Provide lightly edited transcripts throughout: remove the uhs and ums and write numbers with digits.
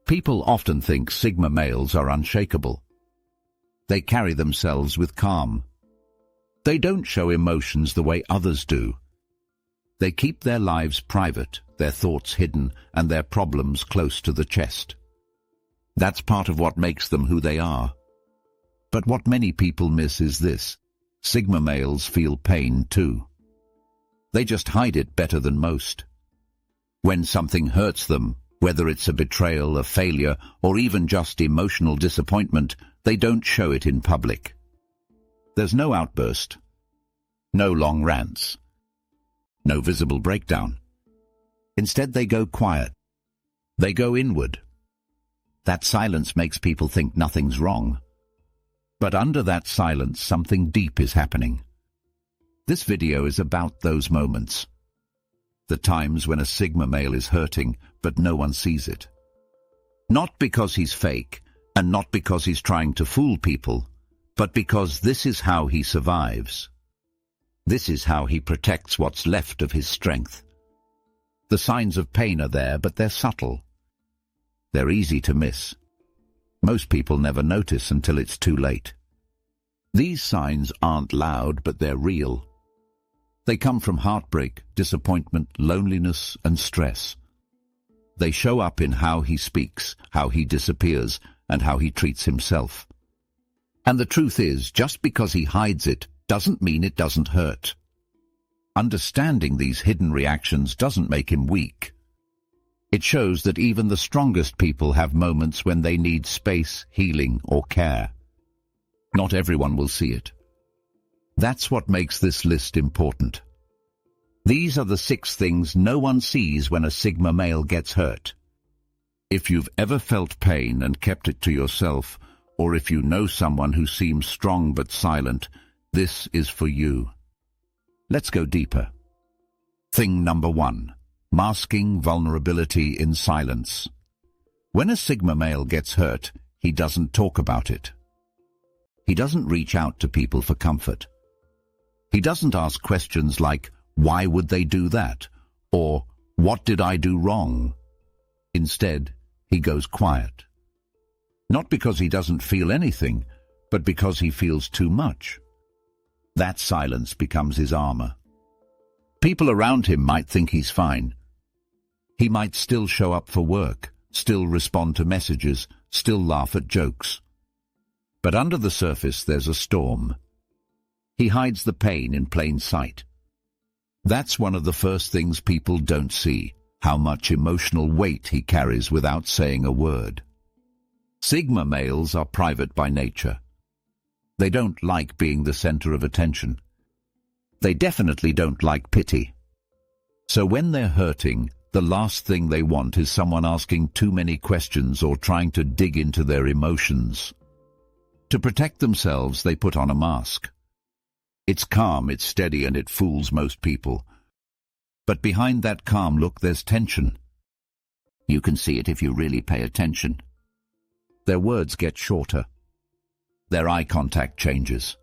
People often think Sigma males are unshakable. They carry themselves with calm. They don't show emotions the way others do. They keep their lives private, their thoughts hidden, and their problems close to the chest. That's part of what makes them who they are. But what many people miss is this: Sigma males feel pain too. They just hide it better than most. When something hurts them, whether it's a betrayal, a failure, or even just emotional disappointment, they don't show it in public. There's no outburst, no long rants, no visible breakdown. Instead, they go quiet. They go inward. That silence makes people think nothing's wrong. But under that silence, something deep is happening. This video is about those moments. The times when a Sigma male is hurting, but no one sees it. Not because he's fake, and not because he's trying to fool people, but because this is how he survives. This is how he protects what's left of his strength. The signs of pain are there, but they're subtle. They're easy to miss. Most people never notice until it's too late. These signs aren't loud, but they're real. They come from heartbreak, disappointment, loneliness, and stress. They show up in how he speaks, how he disappears, and how he treats himself. And the truth is, just because he hides it doesn't mean it doesn't hurt. Understanding these hidden reactions doesn't make him weak. It shows that even the strongest people have moments when they need space, healing, or care. Not everyone will see it. That's what makes this list important. These are the 6 things no one sees when a Sigma male gets hurt. If you've ever felt pain and kept it to yourself, or if you know someone who seems strong but silent, this is for you. Let's go deeper. Thing number 1. Masking vulnerability in silence. When a Sigma male gets hurt, he doesn't talk about it. He doesn't reach out to people for comfort. He doesn't ask questions like, "Why would they do that?" or "What did I do wrong?" Instead, he goes quiet. Not because he doesn't feel anything, but because he feels too much. That silence becomes his armor. People around him might think he's fine. He might still show up for work, still respond to messages, still laugh at jokes. But under the surface, there's a storm. He hides the pain in plain sight. That's one of the first things people don't see, how much emotional weight he carries without saying a word. Sigma males are private by nature. They don't like being the center of attention. They definitely don't like pity. So when they're hurting, the last thing they want is someone asking too many questions or trying to dig into their emotions. To protect themselves, they put on a mask. It's calm, it's steady, and it fools most people. But behind that calm look, there's tension. You can see it if you really pay attention. Their words get shorter. Their eye contact changes.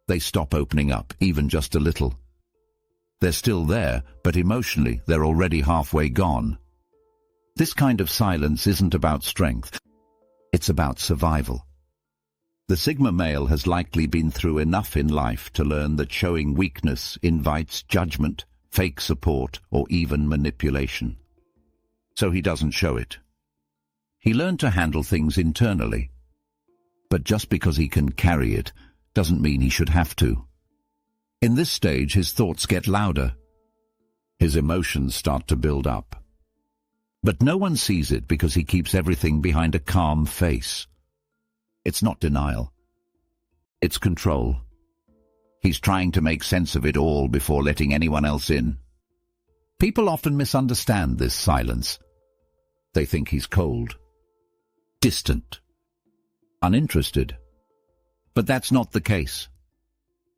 They stop opening up, even just a little. They're still there, but emotionally they're already halfway gone. This kind of silence isn't about strength. It's about survival. The Sigma male has likely been through enough in life to learn that showing weakness invites judgment, fake support, or even manipulation. So he doesn't show it. He learned to handle things internally. But just because he can carry it doesn't mean he should have to. In this stage, his thoughts get louder. His emotions start to build up. But no one sees it because he keeps everything behind a calm face. It's not denial. It's control. He's trying to make sense of it all before letting anyone else in. People often misunderstand this silence. They think he's cold, distant, uninterested. But that's not the case.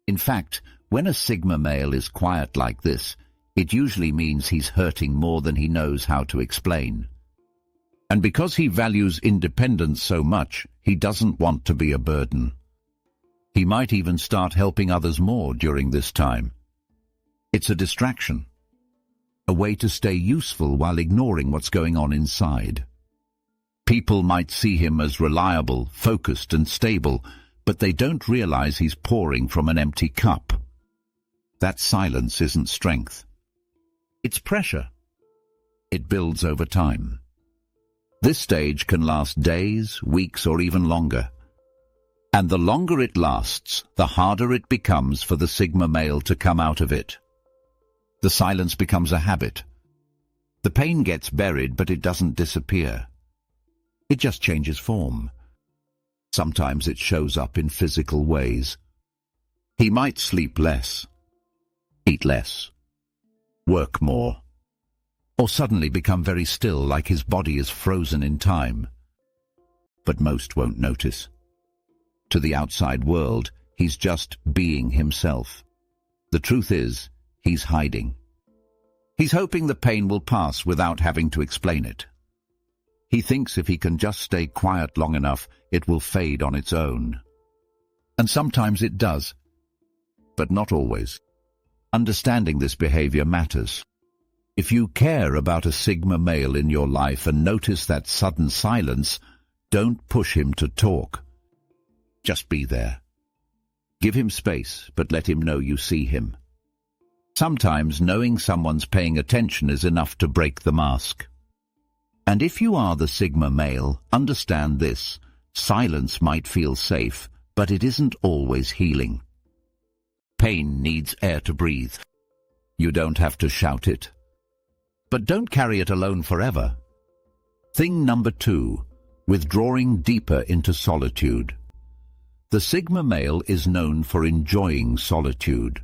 In fact, when a Sigma male is quiet like this, it usually means he's hurting more than he knows how to explain. And because he values independence so much, he doesn't want to be a burden. He might even start helping others more during this time. It's a distraction, a way to stay useful while ignoring what's going on inside. People might see him as reliable, focused and stable, but they don't realize he's pouring from an empty cup. That silence isn't strength. It's pressure. It builds over time. This stage can last days, weeks, or even longer. And the longer it lasts, the harder it becomes for the Sigma male to come out of it. The silence becomes a habit. The pain gets buried, but it doesn't disappear. It just changes form. Sometimes it shows up in physical ways. He might sleep less, eat less, work more, or suddenly become very still, like his body is frozen in time. But most won't notice. To the outside world, he's just being himself. The truth is, he's hiding. He's hoping the pain will pass without having to explain it. He thinks if he can just stay quiet long enough, it will fade on its own. And sometimes it does, but not always. Understanding this behavior matters. If you care about a Sigma male in your life and notice that sudden silence, don't push him to talk. Just be there. Give him space, but let him know you see him. Sometimes knowing someone's paying attention is enough to break the mask. And if you are the Sigma male, understand this. Silence might feel safe, but it isn't always healing. Pain needs air to breathe. You don't have to shout it. But don't carry it alone forever. Thing number 2, withdrawing deeper into solitude. The Sigma male is known for enjoying solitude.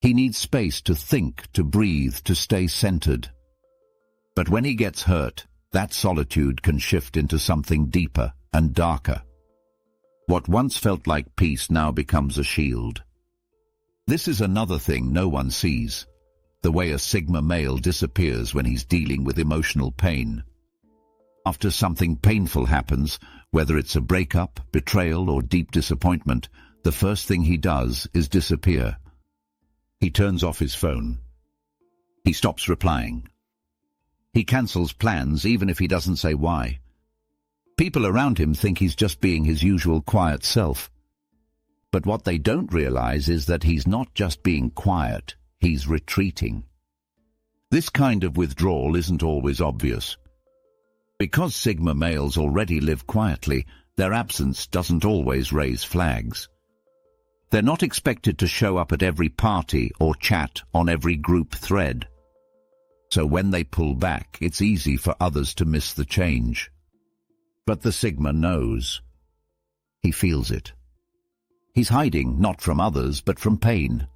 He needs space to think, to breathe, to stay centered. But when he gets hurt, that solitude can shift into something deeper and darker. What once felt like peace now becomes a shield. This is another thing no one sees. The way a Sigma male disappears when he's dealing with emotional pain. After something painful happens, whether it's a breakup, betrayal, or deep disappointment, the first thing he does is disappear. He turns off his phone. He stops replying. He cancels plans even if he doesn't say why. People around him think he's just being his usual quiet self. But what they don't realize is that he's not just being quiet, he's retreating. This kind of withdrawal isn't always obvious. Because Sigma males already live quietly, their absence doesn't always raise flags. They're not expected to show up at every party or chat on every group thread. So when they pull back, it's easy for others to miss the change. But the Sigma knows. He feels it. He's hiding not from others, but from pain.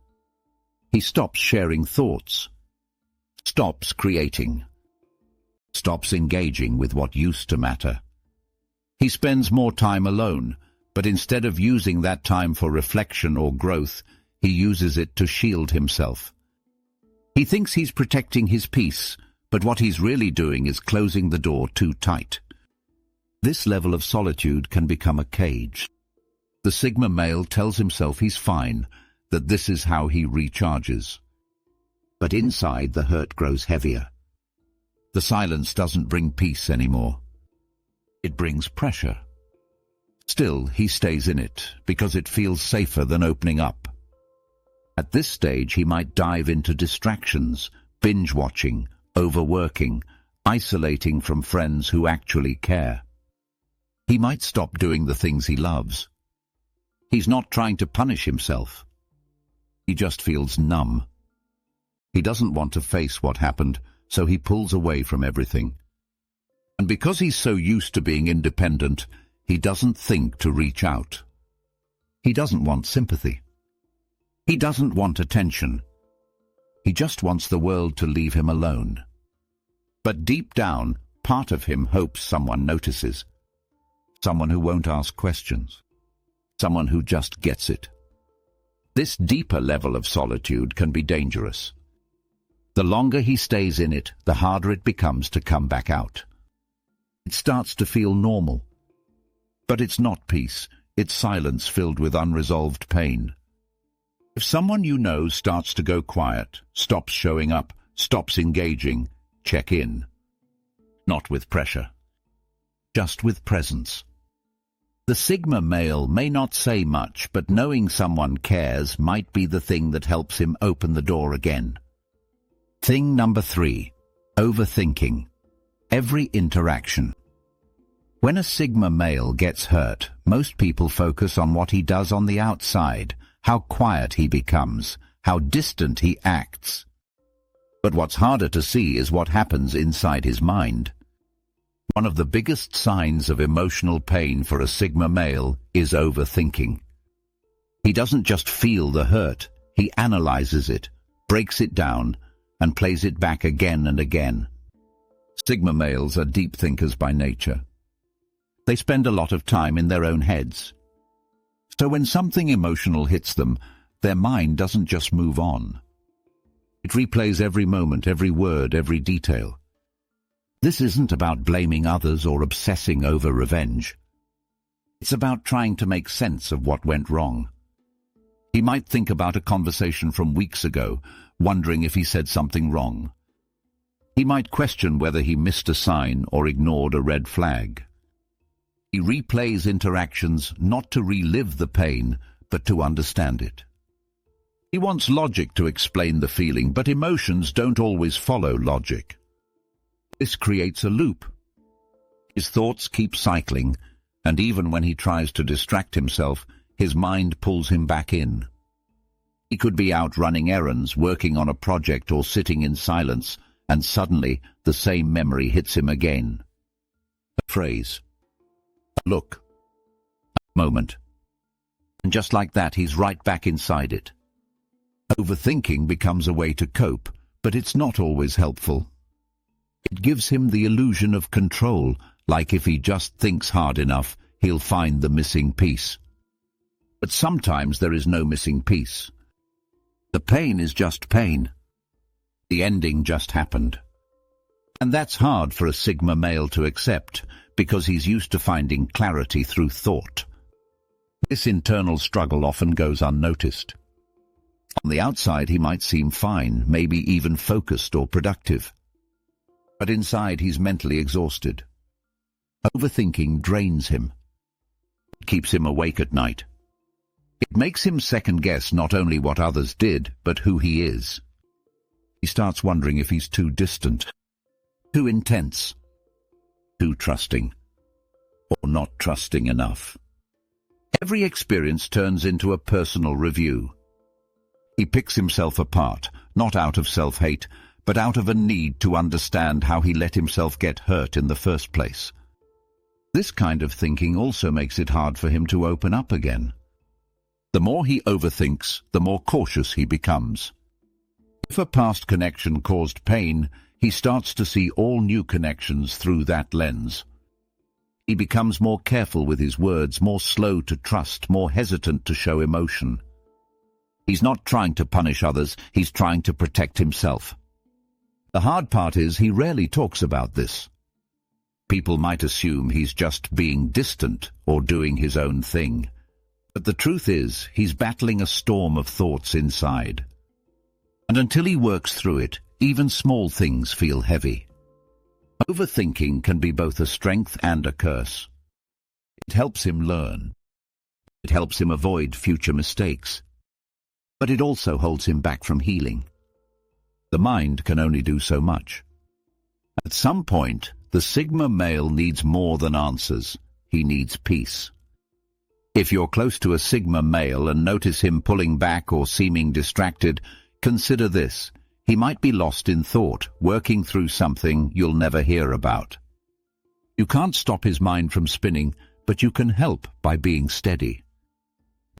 He stops sharing thoughts, stops creating, stops engaging with what used to matter. He spends more time alone, but instead of using that time for reflection or growth, he uses it to shield himself. He thinks he's protecting his peace, but what he's really doing is closing the door too tight. This level of solitude can become a cage. The Sigma male tells himself he's fine, that this is how he recharges. But inside, the hurt grows heavier. The silence doesn't bring peace anymore. It brings pressure. Still, he stays in it, because it feels safer than opening up. At this stage, he might dive into distractions, binge-watching, overworking, isolating from friends who actually care. He might stop doing the things he loves. He's not trying to punish himself. He just feels numb. He doesn't want to face what happened, so he pulls away from everything. And because he's so used to being independent, he doesn't think to reach out. He doesn't want sympathy. He doesn't want attention. He just wants the world to leave him alone. But deep down, part of him hopes someone notices. Someone who won't ask questions. Someone who just gets it. This deeper level of solitude can be dangerous. The longer he stays in it, the harder it becomes to come back out. It starts to feel normal. But it's not peace, it's silence filled with unresolved pain. If someone you know starts to go quiet, stops showing up, stops engaging, check in. Not with pressure. just with presence. The Sigma male may not say much, but knowing someone cares might be the thing that helps him open the door again. Thing number 3. Overthinking. Every interaction. When a Sigma male gets hurt, most people focus on what he does on the outside, how quiet he becomes, how distant he acts. But what's harder to see is what happens inside his mind. One of the biggest signs of emotional pain for a Sigma male is overthinking. He doesn't just feel the hurt, he analyzes it, breaks it down, and plays it back again and again. Sigma males are deep thinkers by nature. They spend a lot of time in their own heads. So when something emotional hits them, their mind doesn't just move on. It replays every moment, every word, every detail. This isn't about blaming others or obsessing over revenge. It's about trying to make sense of what went wrong. He might think about a conversation from weeks ago, wondering if he said something wrong. He might question whether he missed a sign or ignored a red flag. He replays interactions not to relive the pain, but to understand it. He wants logic to explain the feeling, but emotions don't always follow logic. This creates a loop. His thoughts keep cycling, and even when he tries to distract himself, his mind pulls him back in. He could be out running errands, working on a project, or sitting in silence, and suddenly the same memory hits him again. A phrase, a look, a moment. And just like that, he's right back inside it. Overthinking becomes a way to cope, but it's not always helpful. It gives him the illusion of control, like if he just thinks hard enough, he'll find the missing piece. But sometimes there is no missing piece. The pain is just pain. The ending just happened. And that's hard for a Sigma male to accept, because he's used to finding clarity through thought. This internal struggle often goes unnoticed. On the outside he might seem fine, maybe even focused or productive. But inside he's mentally exhausted. Overthinking drains him. It keeps him awake at night. It makes him second-guess not only what others did, but who he is. He starts wondering if he's too distant, too intense, too trusting, or not trusting enough. Every experience turns into a personal review. He picks himself apart, not out of self-hate, but out of a need to understand how he let himself get hurt in the first place. This kind of thinking also makes it hard for him to open up again. The more he overthinks, the more cautious he becomes. If a past connection caused pain, he starts to see all new connections through that lens. He becomes more careful with his words, more slow to trust, more hesitant to show emotion. He's not trying to punish others, he's trying to protect himself. The hard part is he rarely talks about this. People might assume he's just being distant or doing his own thing. But the truth is, he's battling a storm of thoughts inside. And until he works through it, even small things feel heavy. Overthinking can be both a strength and a curse. It helps him learn. It helps him avoid future mistakes. But it also holds him back from healing. The mind can only do so much. At some point, the Sigma male needs more than answers. He needs peace. If you're close to a Sigma male and notice him pulling back or seeming distracted, consider this. He might be lost in thought, working through something you'll never hear about. You can't stop his mind from spinning, but you can help by being steady.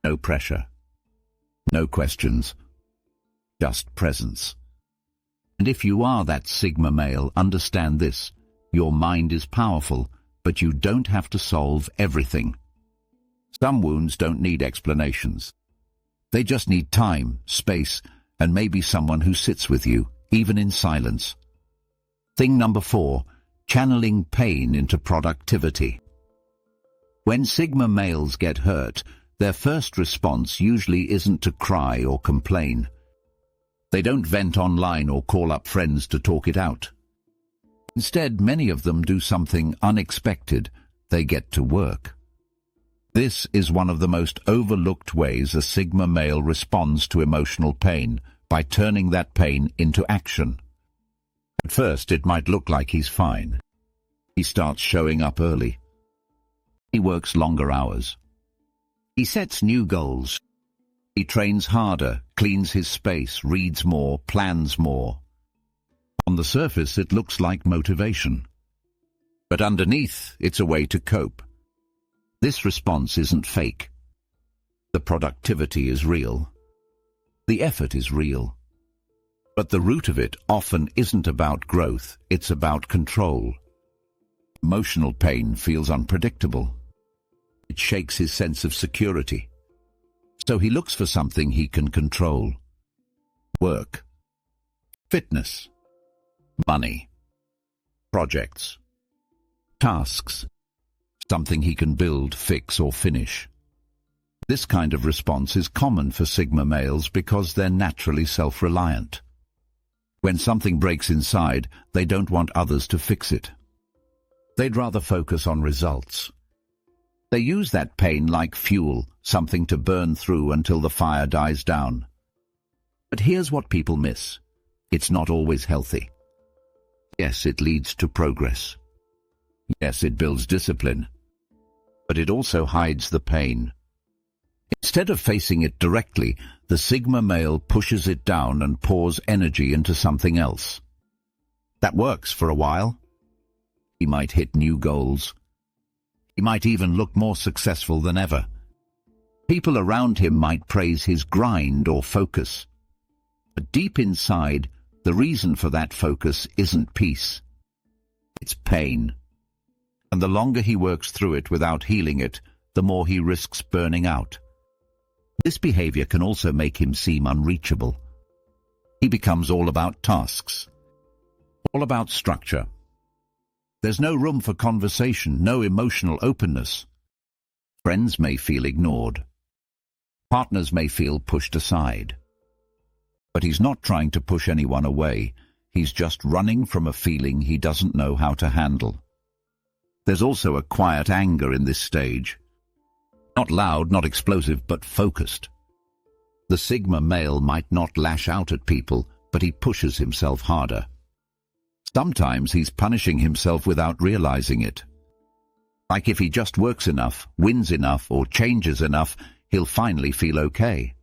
No pressure. No questions. Just presence. And if you are that Sigma male, understand this. Your mind is powerful, but you don't have to solve everything. Some wounds don't need explanations. They just need time, space, and maybe someone who sits with you, even in silence. Thing number 4, channeling pain into productivity. When Sigma males get hurt, their first response usually isn't to cry or complain. They don't vent online or call up friends to talk it out. Instead, many of them do something unexpected, they get to work. This is one of the most overlooked ways a Sigma male responds to emotional pain, by turning that pain into action. At first, it might look like he's fine. He starts showing up early. He works longer hours. He sets new goals. He trains harder, cleans his space, reads more, plans more. On the surface, it looks like motivation. But underneath, it's a way to cope. This response isn't fake. The productivity is real. The effort is real. But the root of it often isn't about growth, it's about control. Emotional pain feels unpredictable. It shakes his sense of security. So he looks for something he can control. Work, fitness, money, projects, tasks, something he can build, fix, or finish. This kind of response is common for Sigma males because they're naturally self-reliant. When something breaks inside, they don't want others to fix it. They'd rather focus on results. They use that pain like fuel, something to burn through until the fire dies down. But here's what people miss. It's not always healthy. Yes, it leads to progress. Yes, it builds discipline. But it also hides the pain. Instead of facing it directly, the Sigma male pushes it down and pours energy into something else. That works for a while. He might hit new goals. He might even look more successful than ever. People around him might praise his grind or focus. But deep inside, the reason for that focus isn't peace. It's pain. And the longer he works through it without healing it, the more he risks burning out. This behavior can also make him seem unreachable. He becomes all about tasks, all about structure. There's no room for conversation, no emotional openness. Friends may feel ignored. Partners may feel pushed aside. But he's not trying to push anyone away. He's just running from a feeling he doesn't know how to handle. There's also a quiet anger in this stage. Not loud, not explosive, but focused. The Sigma male might not lash out at people, but he pushes himself harder. Sometimes he's punishing himself without realizing it. Like if he just works enough, wins enough, or changes enough, he'll finally feel okay.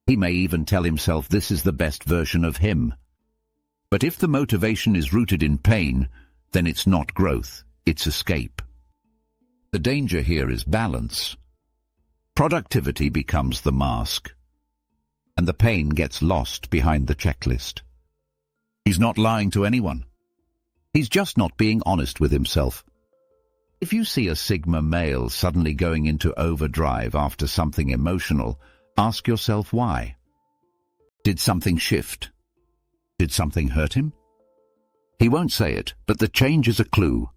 He may even tell himself this is the best version of him. But if the motivation is rooted in pain, then it's not growth, it's escape. The danger here is balance. Productivity becomes the mask, and the pain gets lost behind the checklist. He's not lying to anyone. He's just not being honest with himself. If you see a Sigma male suddenly going into overdrive after something emotional, ask yourself why. Did something shift? Did something hurt him? He won't say it, but the change is a clue.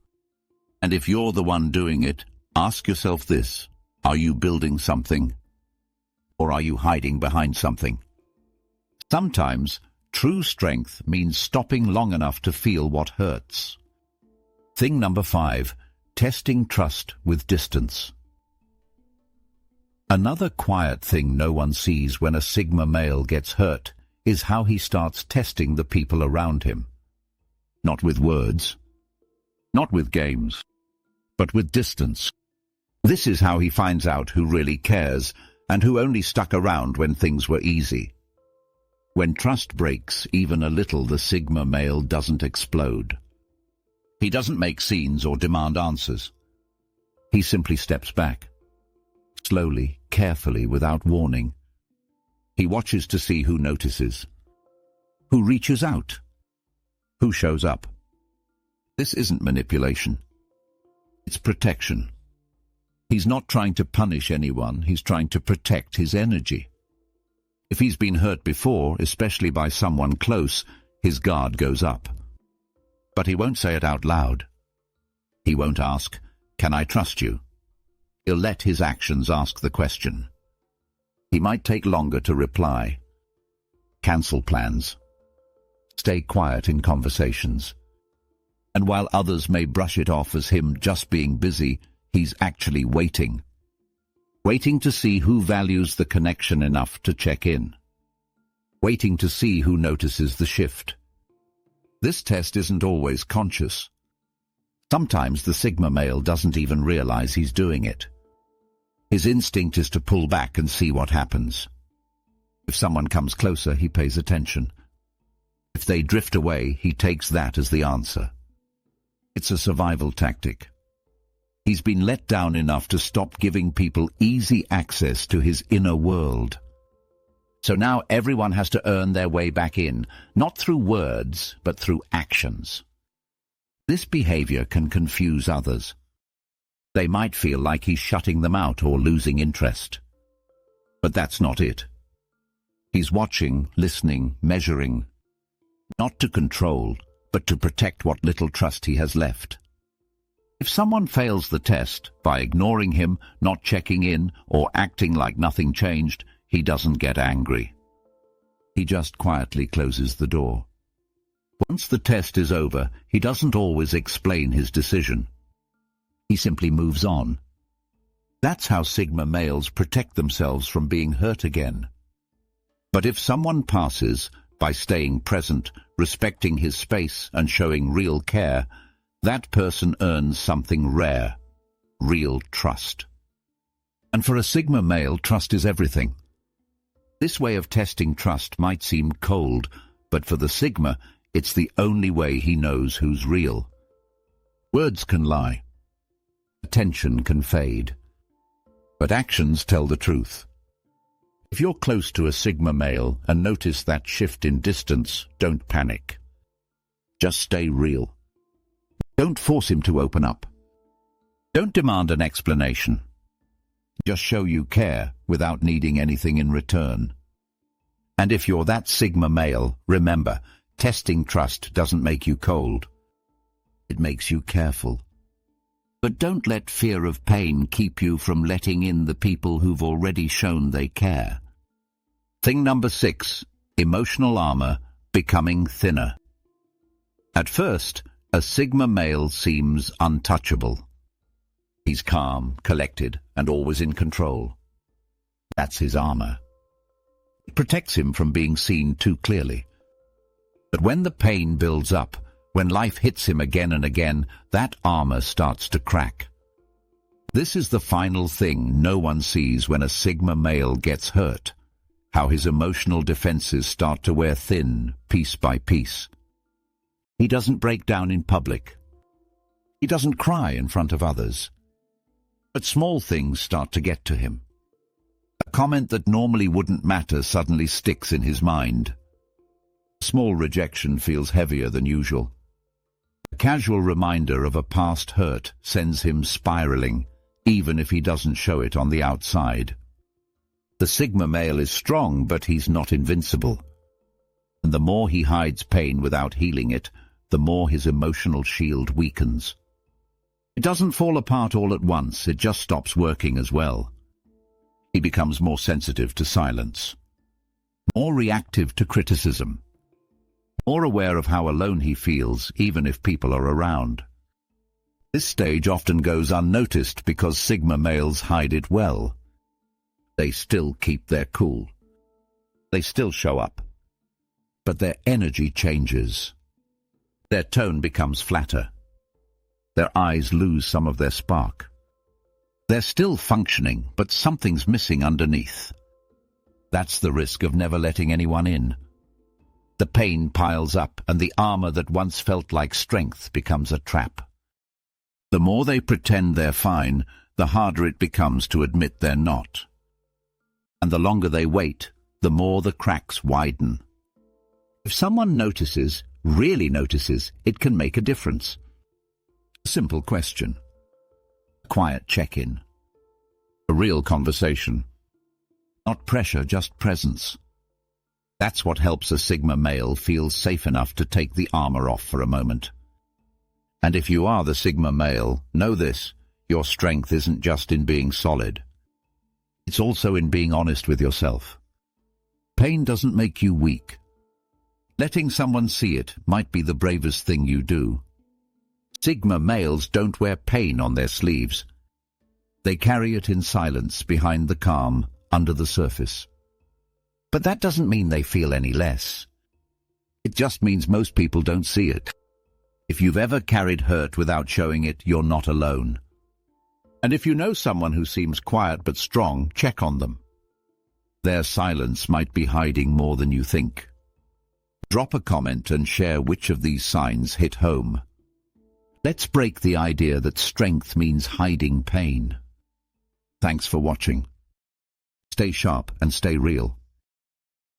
And if you're the one doing it, ask yourself this: are you building something? Or are you hiding behind something? Sometimes, true strength means stopping long enough to feel what hurts. Thing number 5, testing trust with distance. Another quiet thing no one sees when a Sigma male gets hurt is how he starts testing the people around him. Not with words, not with games, but with distance. This is how he finds out who really cares and who only stuck around when things were easy. When trust breaks even a little, the Sigma male doesn't explode. He doesn't make scenes or demand answers. He simply steps back. Slowly, carefully, without warning. He watches to see who notices, who reaches out, who shows up. This isn't manipulation. It's protection. He's not trying to punish anyone, he's trying to protect his energy. If he's been hurt before, especially by someone close, his guard goes up. But he won't say it out loud. He won't ask, "Can I trust you?" He'll let his actions ask the question. He might take longer to reply. Cancel plans. Stay quiet in conversations. And while others may brush it off as him just being busy, he's actually waiting. Waiting to see who values the connection enough to check in. Waiting to see who notices the shift. This test isn't always conscious. Sometimes the Sigma male doesn't even realize he's doing it. His instinct is to pull back and see what happens. If someone comes closer, he pays attention. If they drift away, he takes that as the answer. It's a survival tactic. He's been let down enough to stop giving people easy access to his inner world. So now everyone has to earn their way back in, not through words, but through actions. This behavior can confuse others. They might feel like he's shutting them out or losing interest. But that's not it. He's watching, listening, measuring, not to control, but to protect what little trust he has left. If someone fails the test by ignoring him, not checking in, or acting like nothing changed, he doesn't get angry. He just quietly closes the door. Once the test is over, he doesn't always explain his decision. He simply moves on. That's how Sigma males protect themselves from being hurt again. But if someone passes, by staying present, respecting his space and showing real care, that person earns something rare, real trust. And for a Sigma male, trust is everything. This way of testing trust might seem cold, but for the Sigma, it's the only way he knows who's real. Words can lie. Attention can fade. But actions tell the truth. If you're close to a Sigma male and notice that shift in distance, don't panic. Just stay real. Don't force him to open up. Don't demand an explanation. Just show you care without needing anything in return. And if you're that Sigma male, remember, testing trust doesn't make you cold. It makes you careful. But don't let fear of pain keep you from letting in the people who've already shown they care. Thing number 6, emotional armor becoming thinner. At first, a Sigma male seems untouchable. He's calm, collected, and always in control. That's his armor. It protects him from being seen too clearly. But when the pain builds up, when life hits him again and again, that armor starts to crack. This is the final thing no one sees when a Sigma male gets hurt. How his emotional defenses start to wear thin, piece by piece. He doesn't break down in public. He doesn't cry in front of others. But small things start to get to him. A comment that normally wouldn't matter suddenly sticks in his mind. Small rejection feels heavier than usual. A casual reminder of a past hurt sends him spiraling, even if he doesn't show it on the outside. The Sigma male is strong, but he's not invincible. And the more he hides pain without healing it, the more his emotional shield weakens. It doesn't fall apart all at once, it just stops working as well. He becomes more sensitive to silence, more reactive to criticism, more aware of how alone he feels, even if people are around. This stage often goes unnoticed because Sigma males hide it well. They still keep their cool. They still show up. But their energy changes. Their tone becomes flatter. Their eyes lose some of their spark. They're still functioning, but something's missing underneath. That's the risk of never letting anyone in. The pain piles up, and the armor that once felt like strength becomes a trap. The more they pretend they're fine, the harder it becomes to admit they're not. And the longer they wait, the more the cracks widen. If someone notices, really notices, it can make a difference. A simple question. A quiet check-in. A real conversation. Not pressure, just presence. That's what helps a Sigma male feel safe enough to take the armor off for a moment. And if you are the Sigma male, know this, your strength isn't just in being solid. It's also in being honest with yourself. Pain doesn't make you weak. Letting someone see it might be the bravest thing you do. Sigma males don't wear pain on their sleeves. They carry it in silence behind the calm, under the surface. But that doesn't mean they feel any less. It just means most people don't see it. If you've ever carried hurt without showing it, you're not alone. And if you know someone who seems quiet but strong, check on them. Their silence might be hiding more than you think. Drop a comment and share which of these signs hit home. Let's break the idea that strength means hiding pain. Thanks for watching. Stay sharp and stay real.